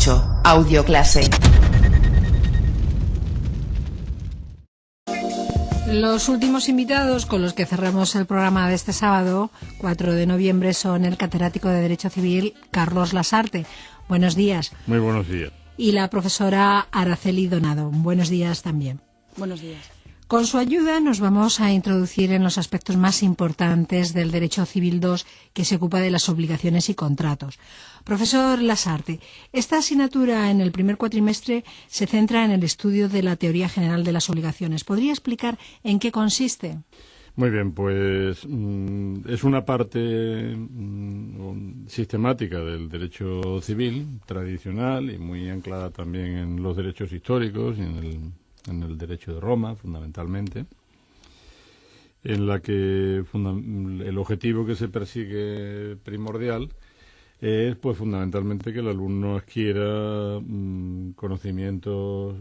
Derecho, audioclase. Los últimos invitados con los que cerramos el programa de este sábado, 4 de noviembre, son el catedrático de Derecho Civil, Carlos Lasarte. Buenos días. Muy buenos días. Y la profesora Araceli Donado. Buenos días también. Buenos días. Con su ayuda nos vamos a introducir en los aspectos más importantes del Derecho Civil 2, que se ocupa de las obligaciones y contratos. Profesor Lasarte, esta asignatura en el primer cuatrimestre se centra en el estudio de la teoría general de las obligaciones. ¿Podría explicar en qué consiste? Muy bien, pues es una parte sistemática del derecho civil tradicional y muy anclada también en los derechos históricos y en el derecho de Roma, fundamentalmente, en la que el objetivo que se persigue primordial es, pues, fundamentalmente que el alumno adquiera conocimientos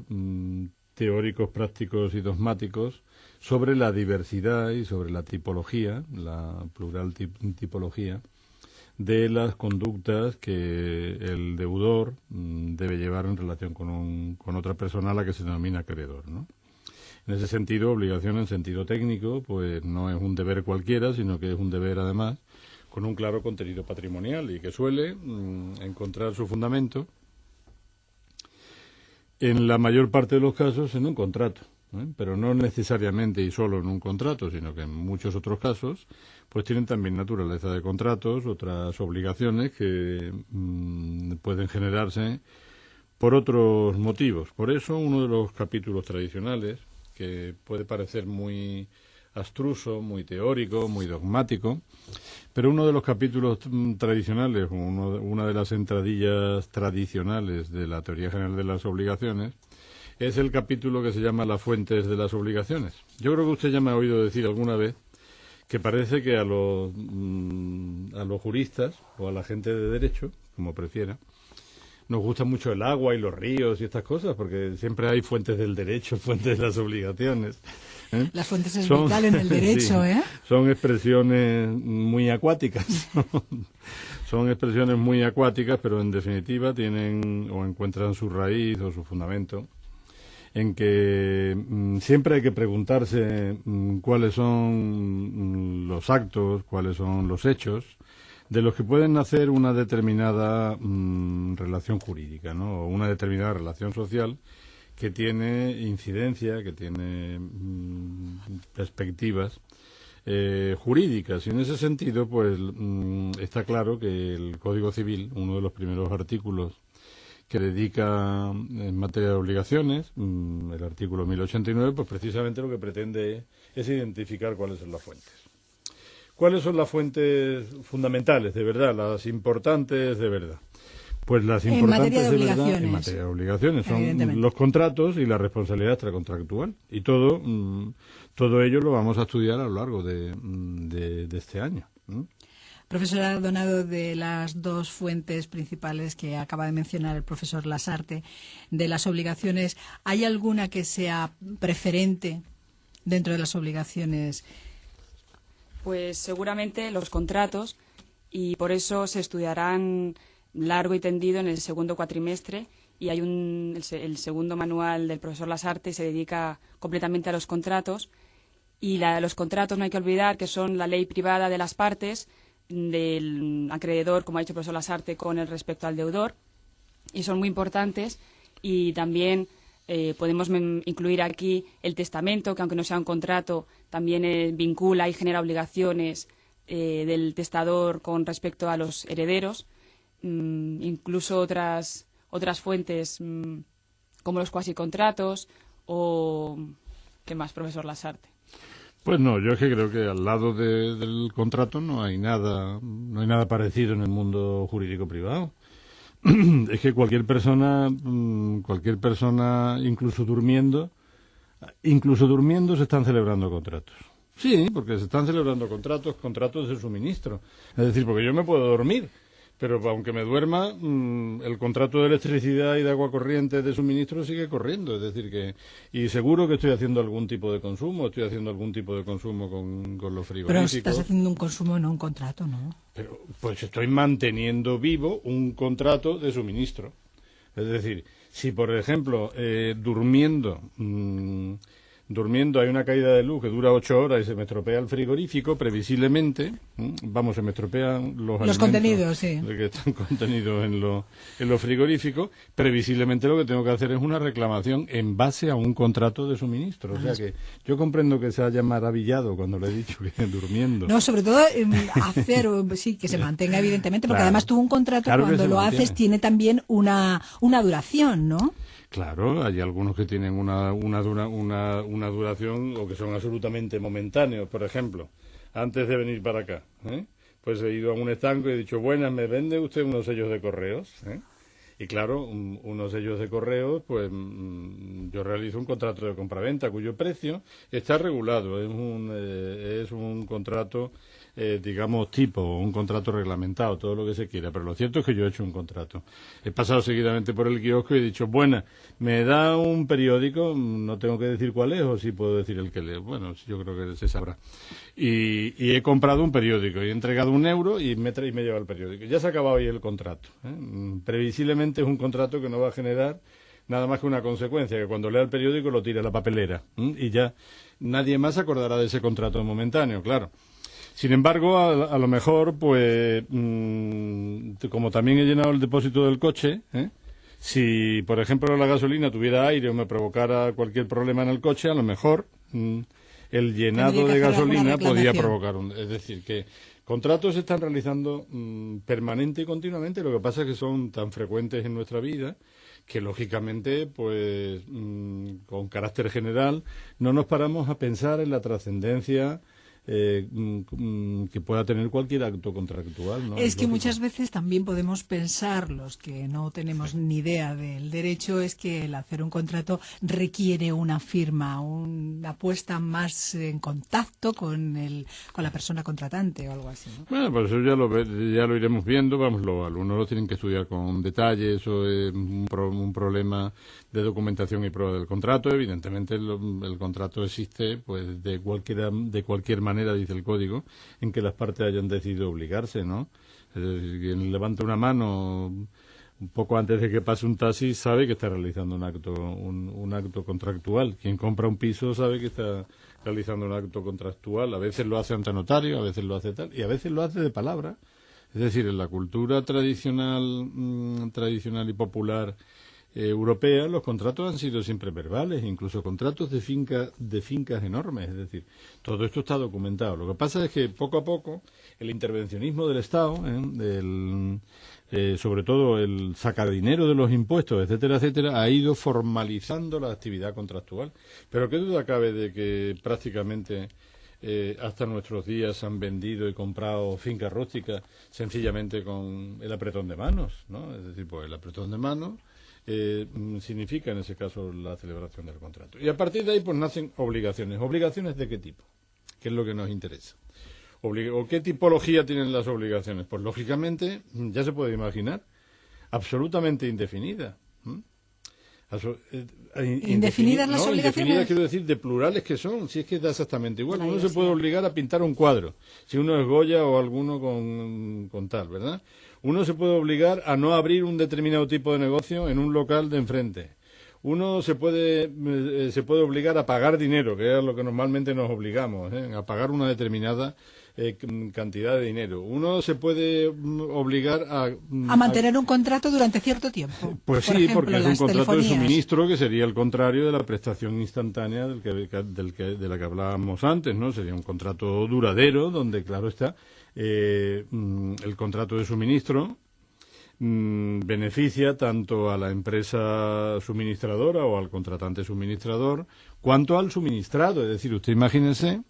teóricos, prácticos y dogmáticos sobre la diversidad y sobre la tipología, la plural tipología, de las conductas que el deudor debe llevar en relación con otra persona a la que se denomina acreedor, ¿no? En ese sentido, obligación en sentido técnico, pues no es un deber cualquiera, sino que es un deber, además, con un claro contenido patrimonial y que suele encontrar su fundamento, en la mayor parte de los casos, en un contrato. Pero no necesariamente y solo en un contrato, sino que en muchos otros casos pues tienen también naturaleza de contratos, otras obligaciones que pueden generarse por otros motivos. Por eso uno de los capítulos tradicionales, que puede parecer muy abstruso, muy teórico, muy dogmático, pero uno de los capítulos tradicionales, una de las entradillas tradicionales de la teoría general de las obligaciones, es el capítulo que se llama Las fuentes de las obligaciones. Yo creo que usted ya me ha oído decir alguna vez que parece que a los juristas o a la gente de derecho, como prefiera, nos gusta mucho el agua y los ríos y estas cosas, porque siempre hay fuentes del derecho, fuentes de las obligaciones. Las fuentes es vital en el derecho, sí, son expresiones muy acuáticas. Son expresiones muy acuáticas, pero en definitiva tienen o encuentran su raíz o su fundamento en que siempre hay que preguntarse cuáles son los actos, cuáles son los hechos de los que pueden nacer una determinada relación jurídica, ¿no? O una determinada relación social que tiene incidencia, que tiene perspectivas jurídicas. Y en ese sentido, pues está claro que el Código Civil, uno de los primeros artículos que dedica en materia de obligaciones, el artículo 1089, pues precisamente lo que pretende es identificar cuáles son las fuentes. ¿Cuáles son las fuentes fundamentales, de verdad, las importantes de verdad? Pues las importantes de verdad en materia de obligaciones son los contratos y la responsabilidad extracontractual. Y todo ello lo vamos a estudiar a lo largo de este año. Profesora Donado, de las dos fuentes principales que acaba de mencionar el profesor Lasarte, de las obligaciones, ¿hay alguna que sea preferente dentro de las obligaciones? Pues seguramente los contratos, y por eso se estudiarán largo y tendido en el segundo cuatrimestre, y hay el segundo manual del profesor Lasarte se dedica completamente a los contratos, y los contratos no hay que olvidar que son la ley privada de las partes, del acreedor, como ha dicho el profesor Lasarte, con el respecto al deudor, y son muy importantes. Y también podemos incluir aquí el testamento, que aunque no sea un contrato, también vincula y genera obligaciones del testador con respecto a los herederos. Incluso otras fuentes como los cuasicontratos o... ¿Qué más, profesor Lasarte? Pues no, yo es que creo que al lado del contrato no hay nada parecido en el mundo jurídico privado. Es que cualquier persona, incluso durmiendo se están celebrando contratos. Sí, porque se están celebrando contratos de suministro. Es decir, porque yo me puedo dormir, pero aunque me duerma, el contrato de electricidad y de agua corriente de suministro sigue corriendo. Es decir, y seguro que estoy haciendo algún tipo de consumo, con los frigoríficos. Pero estás haciendo un consumo, no un contrato, ¿no? Pero pues estoy manteniendo vivo un contrato de suministro. Es decir, si por ejemplo durmiendo hay una caída de luz que dura 8 horas y se me estropea el frigorífico, previsiblemente, se me estropean los contenidos, sí, que están contenidos en los frigoríficos, previsiblemente lo que tengo que hacer es una reclamación en base a un contrato de suministro. O sea que yo comprendo que se haya maravillado cuando le he dicho que durmiendo. No, sobre todo hacer, sí, que se mantenga evidentemente, porque Claro. además tú un contrato, Claro que cuando se lo mantiene. haces, tiene también una duración, ¿no? Claro, hay algunos que tienen una duración o que son absolutamente momentáneos. Por ejemplo, antes de venir para acá, pues he ido a un estanco y he dicho, buenas, ¿me vende usted unos sellos de correos? Y claro, unos sellos de correos, pues yo realizo un contrato de compraventa cuyo precio está regulado. Es un contrato, digamos, tipo, un contrato reglamentado, todo lo que se quiera. Pero lo cierto es que yo he hecho un contrato. He pasado seguidamente por el kiosco y he dicho, buena, me da un periódico, no tengo que decir cuál es, o sí puedo decir el que leo. Bueno, yo creo que se sabrá. Y he comprado un periódico y he entregado €1 y me lleva el periódico. Ya se ha acabado ahí el contrato. Previsiblemente es un contrato que no va a generar nada más que una consecuencia, que cuando lea el periódico lo tire a la papelera. Y ya nadie más se acordará de ese contrato momentáneo, claro. Sin embargo, a lo mejor, pues, como también he llenado el depósito del coche, si, por ejemplo, la gasolina tuviera aire o me provocara cualquier problema en el coche, a lo mejor el llenado de gasolina podía provocar es decir, que contratos se están realizando permanente y continuamente, lo que pasa es que son tan frecuentes en nuestra vida que, lógicamente, pues, con carácter general, no nos paramos a pensar en la trascendencia que pueda tener cualquier acto contractual, ¿no? Es que muchas veces también podemos pensar, los que no tenemos ni idea del derecho, es que el hacer un contrato requiere una firma, una puesta más en contacto con la persona contratante o algo así, ¿no? Bueno, pues eso ya lo iremos viendo, vamos, los alumnos lo tienen que estudiar con detalle, eso es un problema de documentación y prueba del contrato. Evidentemente el contrato existe pues de cualquier manera, dice el código, en que las partes hayan decidido obligarse, ¿no? Es decir, quien levanta una mano un poco antes de que pase un taxi sabe que está realizando un acto contractual. Quien compra un piso sabe que está realizando un acto contractual. A veces lo hace ante notario, a veces lo hace tal, y a veces lo hace de palabra. Es decir, en la cultura tradicional y popular europea, los contratos han sido siempre verbales, incluso contratos de fincas enormes. Es decir, todo esto está documentado. Lo que pasa es que poco a poco el intervencionismo del Estado, sobre todo el sacadinero de los impuestos, etcétera, etcétera, ha ido formalizando la actividad contractual. Pero qué duda cabe de que prácticamente hasta nuestros días han vendido y comprado fincas rústicas sencillamente con el apretón de manos, ¿no? Es decir, pues el apretón de manos significa en ese caso la celebración del contrato. Y a partir de ahí pues nacen obligaciones. ¿Obligaciones de qué tipo? ¿Qué es lo que nos interesa? ¿O qué tipología tienen las obligaciones? Pues lógicamente, ya se puede imaginar, absolutamente indefinidas. ¿Indefinidas las obligaciones? Indefinidas quiero decir de plurales que son, si es que da exactamente igual. Uno se puede obligar a pintar un cuadro, si uno es Goya o alguno con tal, ¿verdad? Uno se puede obligar a no abrir un determinado tipo de negocio en un local de enfrente. Uno se puede obligar a pagar dinero, que es a lo que normalmente nos obligamos, a pagar una determinada cantidad de dinero. Uno se puede obligar a mantener un contrato durante cierto tiempo. Pues por sí, ejemplo, porque es un contrato de telefonías. suministro que sería el contrario de la prestación instantánea de la que hablábamos antes, ¿no? Sería un contrato duradero donde, claro está, el contrato de suministro beneficia tanto a la empresa suministradora o al contratante suministrador cuanto al suministrado. Es decir, usted imagínese,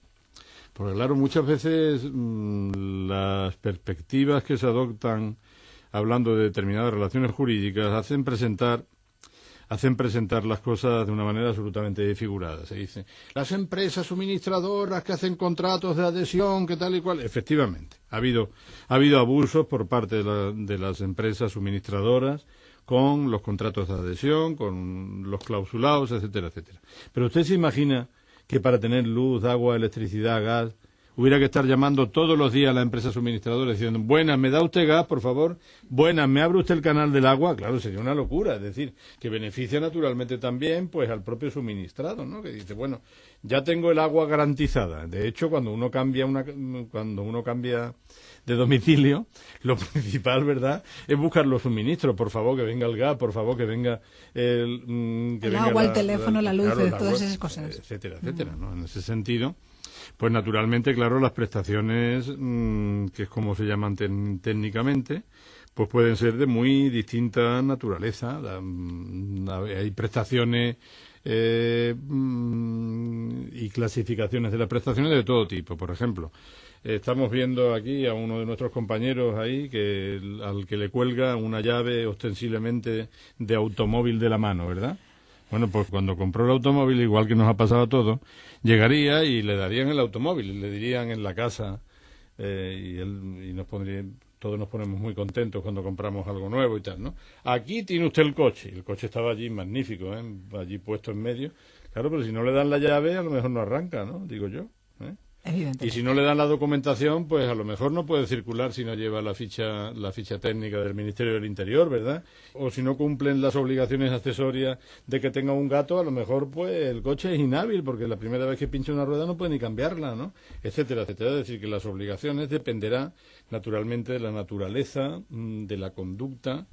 porque claro, muchas veces las perspectivas que se adoptan hablando de determinadas relaciones jurídicas hacen presentar las cosas de una manera absolutamente desfigurada. Se dice, las empresas suministradoras que hacen contratos de adhesión, que tal y cual. Efectivamente, ha habido abusos por parte de las empresas suministradoras con los contratos de adhesión, con los clausulados, etcétera, etcétera. Pero usted se imagina que para tener luz, agua, electricidad, gas, hubiera que estar llamando todos los días a la empresa suministradora diciendo, buenas, ¿me da usted gas, por favor? Buenas, ¿me abre usted el canal del agua? Claro, sería una locura, es decir, que beneficia naturalmente también pues al propio suministrado, ¿no? Que dice, bueno, ya tengo el agua garantizada. De hecho, cuando uno cambia de domicilio, lo principal, ¿verdad?, es buscar los suministros. Por favor, que venga el gas, por favor, que venga el agua, el teléfono, la luz, claro, todas esas cosas. Etcétera, etcétera, ¿no? En ese sentido, pues naturalmente, claro, las prestaciones, que es como se llaman técnicamente, pues pueden ser de muy distinta naturaleza. Hay prestaciones y clasificaciones de las prestaciones de todo tipo. Por ejemplo, estamos viendo aquí a uno de nuestros compañeros ahí al que le cuelga una llave ostensiblemente de automóvil de la mano, ¿verdad? Bueno, pues cuando compró el automóvil, igual que nos ha pasado a todos, llegaría y le darían el automóvil, y le dirían en la casa, todos nos ponemos muy contentos cuando compramos algo nuevo y tal, ¿no? Aquí tiene usted el coche, y el coche estaba allí magnífico, allí puesto en medio. Claro, pero si no le dan la llave, a lo mejor no arranca, ¿no? Digo yo, ¿eh? Y si no le dan la documentación, pues a lo mejor no puede circular si no lleva la ficha técnica del Ministerio del Interior, ¿verdad? O si no cumplen las obligaciones accesorias de que tenga un gato, a lo mejor pues el coche es inhábil, porque la primera vez que pincha una rueda no puede ni cambiarla, ¿no? Etcétera, etcétera. Es decir, que las obligaciones dependerá naturalmente de la naturaleza, de la conducta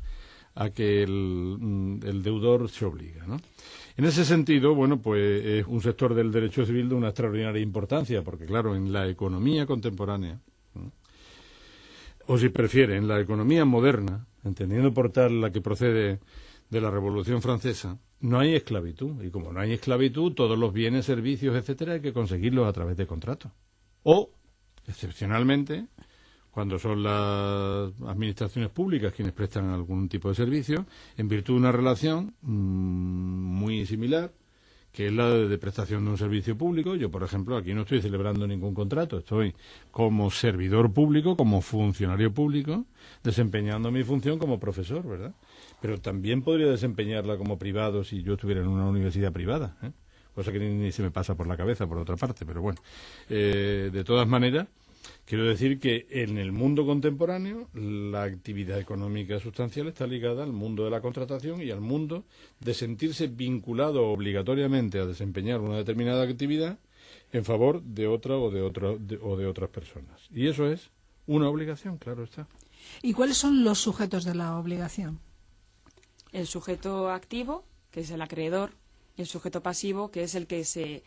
a que el deudor se obliga, ¿no? En ese sentido, bueno, pues es un sector del derecho civil de una extraordinaria importancia, porque claro, en la economía contemporánea, ¿no?, o si prefiere, en la economía moderna, entendiendo por tal la que procede de la Revolución Francesa, no hay esclavitud. Y como no hay esclavitud, todos los bienes, servicios, etcétera, hay que conseguirlos a través de contratos. O, excepcionalmente, cuando son las administraciones públicas quienes prestan algún tipo de servicio, en virtud de una relación muy similar, que es la de prestación de un servicio público. Yo, por ejemplo, aquí no estoy celebrando ningún contrato, estoy como servidor público, como funcionario público, desempeñando mi función como profesor, ¿verdad? Pero también podría desempeñarla como privado si yo estuviera en una universidad privada, ¿eh? Cosa que ni se me pasa por la cabeza, por otra parte, pero bueno. De todas maneras, quiero decir que en el mundo contemporáneo la actividad económica sustancial está ligada al mundo de la contratación y al mundo de sentirse vinculado obligatoriamente a desempeñar una determinada actividad en favor de otra o de otras personas. Y eso es una obligación, claro está. ¿Y cuáles son los sujetos de la obligación? El sujeto activo, que es el acreedor, y el sujeto pasivo, que es el que se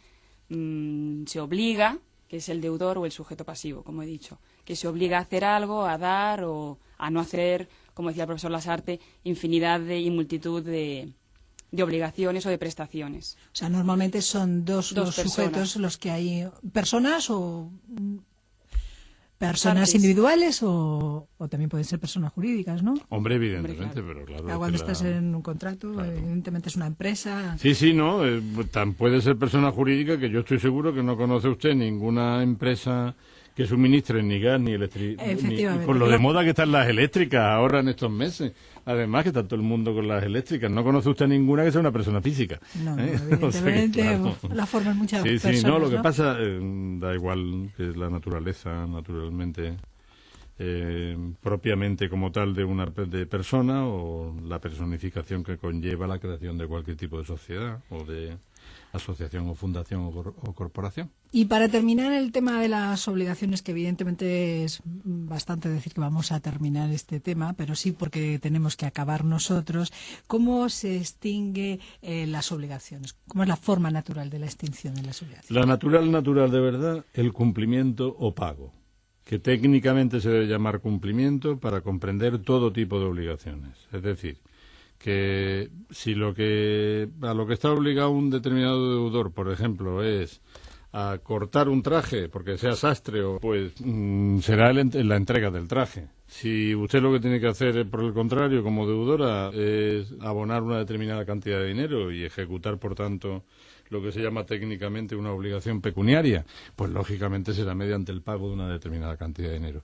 obliga, que es el deudor o el sujeto pasivo, como he dicho, que se obliga a hacer algo, a dar o a no hacer, como decía el profesor Lasarte, infinidad y multitud de obligaciones o de prestaciones. O sea, normalmente son dos los sujetos los que hay. ¿Personas o personas Partes. Individuales o también pueden ser personas jurídicas, ¿no? Hombre, evidentemente, Hombre, claro. Pero claro. Cuando estás en un contrato, claro, evidentemente es una empresa. Sí, no, tan puede ser persona jurídica que yo estoy seguro que no conoce usted ninguna empresa que suministre ni gas ni electricidad. Efectivamente. Con lo de moda que están las eléctricas ahora en estos meses. Además que está todo el mundo con las eléctricas. No conoce usted ninguna que sea una persona física. No, O sea que, evidentemente claro. la forman muchas personas. Sí, no, lo que ¿no? pasa, da igual que es la naturaleza, naturalmente, propiamente como tal de persona o la personificación que conlleva la creación de cualquier tipo de sociedad o de asociación o fundación o corporación. Y para terminar el tema de las obligaciones, que evidentemente es bastante decir que vamos a terminar este tema, pero sí porque tenemos que acabar nosotros, ¿cómo se extingue las obligaciones? ¿Cómo es la forma natural de la extinción de las obligaciones? La natural de verdad, el cumplimiento o pago, que técnicamente se debe llamar cumplimiento para comprender todo tipo de obligaciones. Es decir, que si a lo que está obligado un determinado deudor, por ejemplo, es a cortar un traje porque sea sastre, pues será la entrega del traje. Si usted lo que tiene que hacer, por el contrario, como deudora, es abonar una determinada cantidad de dinero y ejecutar, por tanto, lo que se llama técnicamente una obligación pecuniaria, pues lógicamente será mediante el pago de una determinada cantidad de dinero.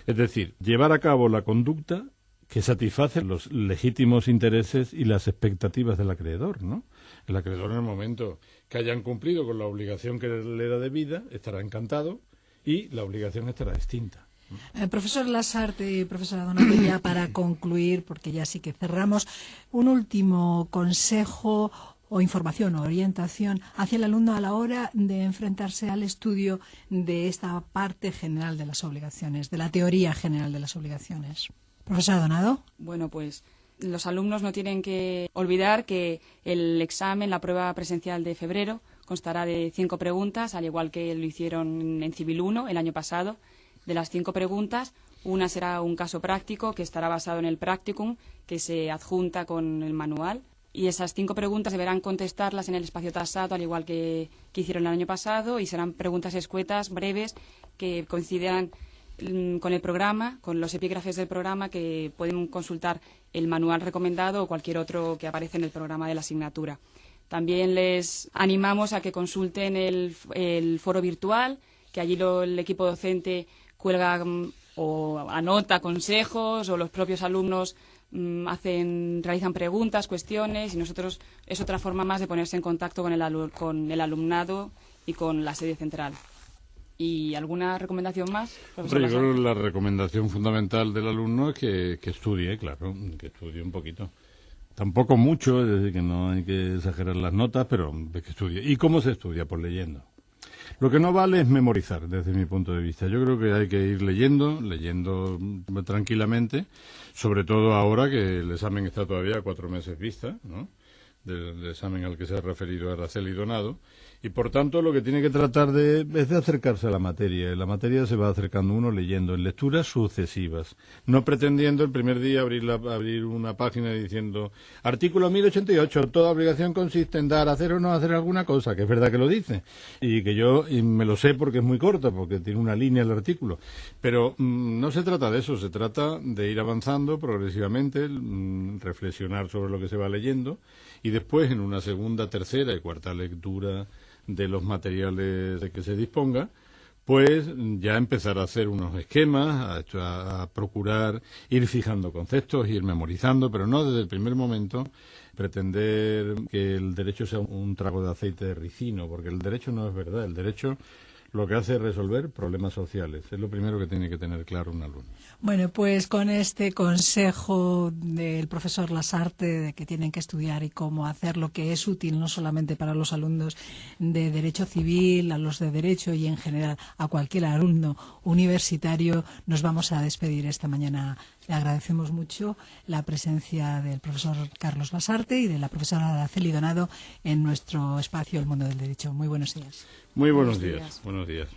Es decir, llevar a cabo la conducta que satisface los legítimos intereses y las expectativas del acreedor, ¿no? El acreedor, en el momento que hayan cumplido con la obligación que le era debida, estará encantado y la obligación estará extinta. Profesor Lasarte y profesora Donado, ya para concluir, porque ya sí que cerramos, un último consejo o información o orientación hacia el alumno a la hora de enfrentarse al estudio de esta parte general de las obligaciones, de la teoría general de las obligaciones. Profesora Donado. Bueno, pues los alumnos no tienen que olvidar que el examen, la prueba presencial de febrero, constará de 5 preguntas, al igual que lo hicieron en Civil 1 el año pasado. De las 5 preguntas, una será un caso práctico que estará basado en el practicum, que se adjunta con el manual. Y esas 5 preguntas deberán contestarlas en el espacio tasado, al igual que hicieron el año pasado, y serán preguntas escuetas, breves, que coincidirán con el programa, con los epígrafes del programa, que pueden consultar el manual recomendado o cualquier otro que aparece en el programa de la asignatura. También les animamos a que consulten el foro virtual, que allí el equipo docente cuelga o anota consejos, o los propios alumnos realizan preguntas, cuestiones, y nosotros es otra forma más de ponerse en contacto con el alumnado y con la sede central. ¿Y alguna recomendación más, profesor? Yo creo que la recomendación fundamental del alumno es que estudie, claro, que estudie un poquito. Tampoco mucho, es decir, que no hay que exagerar las notas, pero que estudie. ¿Y cómo se estudia? Pues leyendo. Lo que no vale es memorizar, desde mi punto de vista. Yo creo que hay que ir leyendo tranquilamente, sobre todo ahora que el examen está todavía a 4 meses vista, ¿no?, del examen al que se ha referido Araceli Donado, y por tanto lo que tiene que tratar es de acercarse a la materia, y la materia se va acercando uno leyendo en lecturas sucesivas, no pretendiendo el primer día abrir una página diciendo artículo 1088, toda obligación consiste en dar, hacer o no hacer alguna cosa, que es verdad que lo dice, y que yo me lo sé porque es muy corta, porque tiene una línea el artículo, pero no se trata de eso, se trata de ir avanzando progresivamente, reflexionar sobre lo que se va leyendo, y después en una segunda, tercera y cuarta lectura de los materiales de que se disponga, pues ya empezar a hacer unos esquemas, a procurar ir fijando conceptos, ir memorizando, pero no desde el primer momento pretender que el derecho sea un trago de aceite de ricino, porque el derecho no es verdad, el derecho lo que hace es resolver problemas sociales. Es lo primero que tiene que tener claro un alumno. Bueno, pues con este consejo del profesor Lasarte de que tienen que estudiar y cómo hacerlo, que es útil no solamente para los alumnos de Derecho Civil, a los de Derecho y en general a cualquier alumno universitario, nos vamos a despedir esta mañana. Le agradecemos mucho la presencia del profesor Carlos Lasarte y de la profesora Araceli Donado en nuestro espacio El Mundo del Derecho. Muy buenos días. Muy buenos días. Buenos días.